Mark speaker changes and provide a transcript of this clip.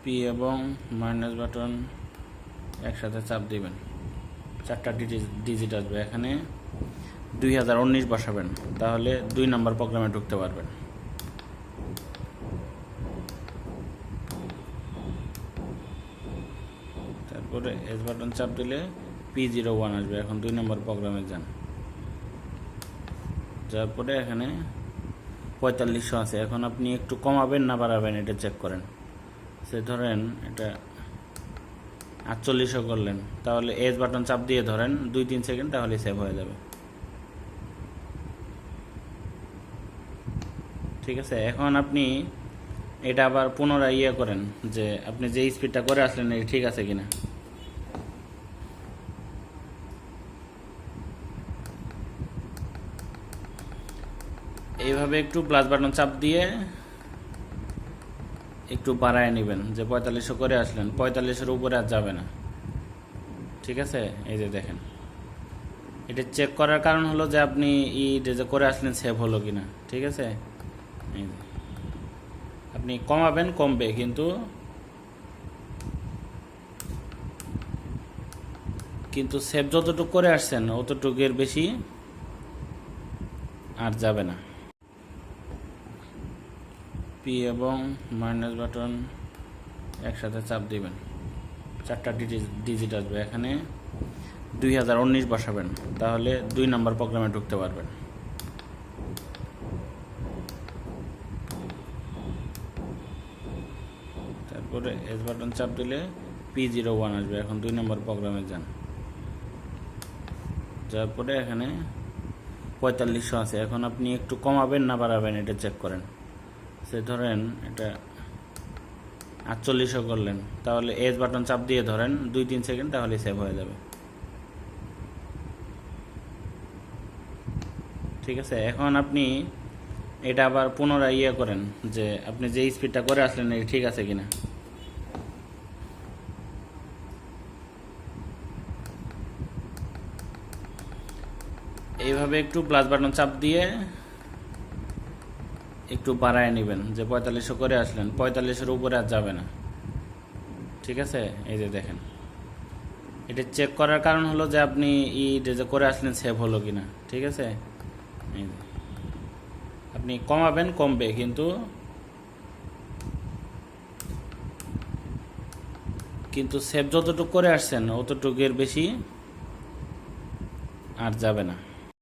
Speaker 1: P এবং minus button একসাথে চাপ দিবেন, 4টা ডিজিট আসবে। এখানে 2019 বসাবেন, তাহলে 2 নম্বর প্রোগ্রামে ঢুকতে পারবেন। তারপরে এস বাটন চাপ দিলে P01 আসবে। এখন 2 নম্বর প্রোগ্রামে যান, যাওয়ার পরে এখানে 4500 আছে। এখন আপনি একটু কমাবেন না বাড়াবেন এটা চেক করেন। সে ধরেন এটা 4800 করলেন, তাহলে এস বাটন চাপ দিয়ে ধরেন 2-3 সেকেন্ড, তাহলে সেভ হয়ে যাবে। ঠিক আছে, এখন আপনি এটা আবার পুনরায় করেন যে আপনি যে স্পিডটা করে আসলেন এটা ঠিক আছে কিনা। এইভাবে একটু প্লাস বাটন চাপ দিয়ে একটু বাড়ায় নেবেন, যে 4500 করে আসলেন, 4500-এর উপরে আর যাবে না। ঠিক আছে, এই যে দেখেন, এটা চেক করার কারণ হলো যে আপনি যে করে আসলেন সেভ হলো কিনা। ঠিক আছে, এই যে আপনি কমাবেন কমবে, কিন্তু সেভ যতটুকু করে আসছেন অতটুকুর বেশি আর যাবে না। পি এবং মাইনাস বাটন একসাথে চাপ দিবেন, 4টা ডিজিট আসবে। এখানে 2019 বসাবেন, তাহলে 2 নম্বর প্রোগ্রামে ঢুকতে পারবেন। তারপরে এস বাটন চাপ দিলে P01 আসবে। এখন 2 নম্বর প্রোগ্রামে যান, যাওয়ার পরে এখানে 4500 আছে। এখন আপনি একটু কমাবেন না বাড়াবেন এটা চেক করেন। সে ধরেন এটা 4800 করলেন, তাহলে এস বাটন চাপ দিয়ে ধরেন 2-3 সেকেন্ড, তাহলে সেভ হয়ে যাবে। ঠিক আছে, এখন আপনি এটা আবার পুনরায় করেন যে আপনি যে স্পিডটা করে আসলেন এটা ঠিক আছে কিনা। এইভাবে একটু প্লাস বাটন চাপ দিয়ে একটু বাড়ায় নেবেন, যে 4500 করে আসলেন, 4500-এর উপরে আর যাবে না। ঠিক আছে, এই যে দেখেন, এটা চেক করার কারণ হলো যে আপনি যে করে আসলেন সেভ হলো কিনা। ঠিক আছে, এই যে আপনি কমাবেন কমবে, কিন্তু সেভ যতটুকু করে আসছেন অতটুকুর বেশি আর যাবে না।